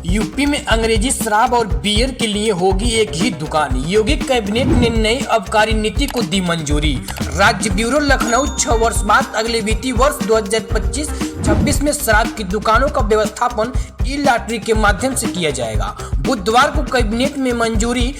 UP में अंग्रेजी शराब और बियर के लिए होगी एक ही दुकान। योगी कैबिनेट ने नई आबकारी नीति को दी मंजूरी। राज्य ब्यूरो लखनऊ 6 वर्ष बाद अगले वित्तीय वर्ष 2025-26 में शराब की दुकानों का व्यवस्थापन ई लॉटरी के माध्यम से किया जाएगा। बुधवार को कैबिनेट में मंजूरी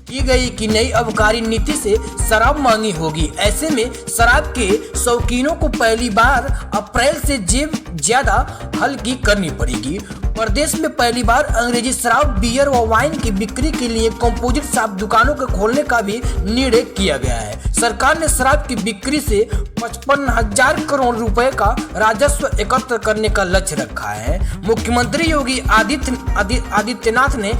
की गई कि नई आबकारी नीति से शराब महंगी होगी। ऐसे में शराब के शौकीनों को पहली बार अप्रैल से जेब ज्यादा हल्की करनी पड़ेगी। प्रदेश में पहली बार अंग्रेजी शराब, बियर व वाइन की बिक्री के लिए कंपोजिट शॉप दुकानों के खोलने का भी निर्णय किया गया है। सरकार ने शराब की बिक्री से 55,000 करोड़ रुपए का राजस्व एकत्र करने का लक्ष्य रखा है। मुख्यमंत्री योगी आदित्यनाथ ने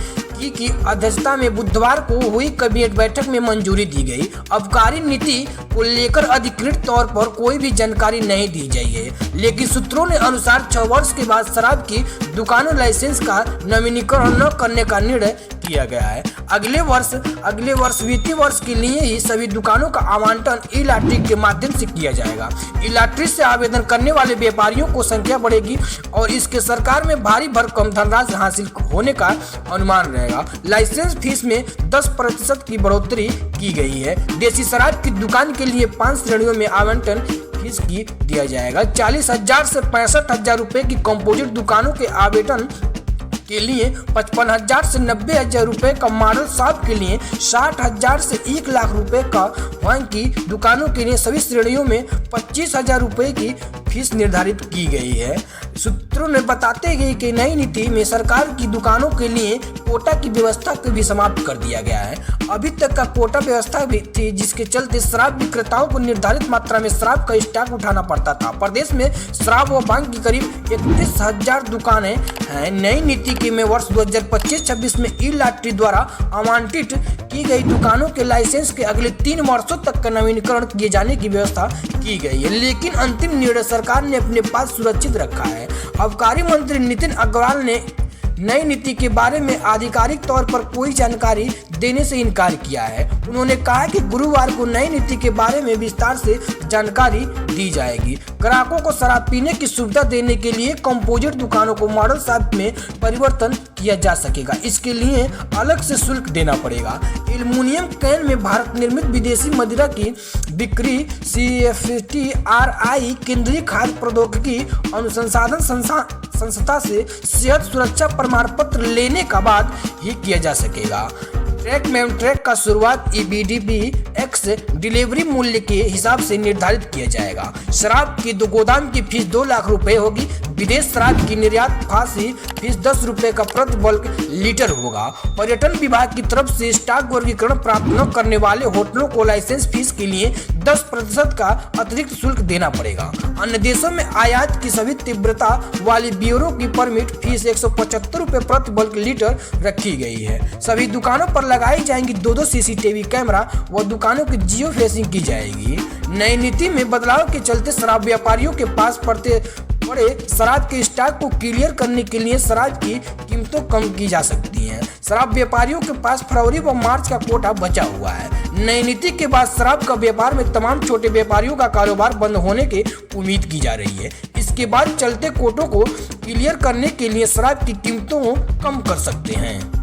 की अध्यक्षता में बुधवार को हुई कैबिनेट बैठक में मंजूरी दी गई। आबकारी नीति को लेकर अधिकृत तौर पर कोई भी जानकारी नहीं दी गई है, लेकिन सूत्रों ने अनुसार 6 वर्ष के बाद शराब की दुकानों लाइसेंस का नवीनीकरण न करने का निर्णय किया गया है। अगले वर्ष वित्तीय वर्ष के लिए ही सभी दुकानों का आवंटन ई लॉटरी के माध्यम से किया जाएगा। ई लॉटरी से आवेदन करने वाले व्यापारियों को संख्या बढ़ेगी और इसके सरकार में भारी भरकम धनराशि हासिल होने का अनुमान रहेगा। लाइसेंस फीस में 10% की बढ़ोतरी की गई है। देसी शराब की दुकान के लिए 5 श्रेणियों में आवंटन फीस की दिया जाएगा। 40,000 से 65,000 रुपए की कंपोजिट दुकानों के आवेदन के लिए 55,000 से 90,000 रुपए का मॉडल शॉप के लिए 60,000 से 1 लाख रुपए का वाइन की दुकानों के लिए सभी श्रेणियों में 25,000 रुपए की फीस निर्धारित की गई है। सूत्रों ने बताते हैं कि नई नीति में सरकार की दुकानों के लिए कोटा की व्यवस्था को भी समाप्त कर दिया गया है। अभी तक का कोटा व्यवस्था भी थी, जिसके चलते शराब विक्रेताओं को निर्धारित मात्रा में शराब का स्टॉक उठाना पड़ता था। प्रदेश में शराब व भांग की करीब 31,000 दुकानें हैं। नई नीति के में वर्ष 2025-26 में ई लॉटरी द्वारा आवंटित की गई दुकानों के लाइसेंस के अगले 3 वर्षों तक का नवीनीकरण किए जाने की व्यवस्था की गई है, लेकिन अंतिम निर्णय सरकार ने अपने पास सुरक्षित रखा है। आबकारी मंत्री नितिन अग्रवाल ने नई नीति के बारे में आधिकारिक तौर पर कोई जानकारी देने से इनकार किया है। उन्होंने कहा कि गुरुवार को नई नीति के बारे में विस्तार से जानकारी दी जाएगी। ग्राहकों को शराब पीने की सुविधा देने के लिए कंपोजिट दुकानों को मॉडल शॉप में परिवर्तन किया जा सकेगा। इसके लिए अलग से शुल्क देना पड़ेगा। एल्युमिनियम कैन में भारत निर्मित विदेशी मदिरा की बिक्री CFTRI केंद्रीय खाद्य प्रौद्योगिकी अनुसंधान संस्था से सेहत सुरक्षा प्रमाण पत्र लेने का बाद ही किया जा सकेगा। ट्रैक में ट्रैक का शुरुआत EBDBX डिलीवरी मूल्य के हिसाब से निर्धारित किया जाएगा। शराब की गोदाम की फीस 2 लाख रुपए होगी। विदेश शराब की निर्यात फीस 10 रुपए का प्रति बल्क लीटर होगा। पर्यटन विभाग की तरफ से स्टॉक वर्गीकरण प्राप्त न करने वाले होटलों को लाइसेंस फीस के लिए 10% का अतिरिक्त शुल्क देना पड़ेगा। अन्य देशों में आयात की सभी तीव्रता वाली बियरों की परमिट फीस 175 रुपए प्रति बल्क लीटर रखी गई है। सभी दुकानों पर लगाई जाएंगी 2-2 CCTV कैमरा व दुकानों की जियो फेंसिंग की जाएगी। नई नीति में बदलाव के चलते शराब व्यापारियों के पास पड़े शराब के स्टॉक को क्लियर करने के लिए शराब की कीमतों कम की जा सकती हैं। शराब व्यापारियों के पास फरवरी व मार्च का कोटा बचा हुआ है। नई नीति के बाद शराब का व्यापार में तमाम छोटे व्यापारियों का कारोबार बंद होने की उम्मीद की जा रही है। इसके बाद चलते कोटों को क्लियर करने के लिए शराब की कीमतों को कम कर सकते हैं।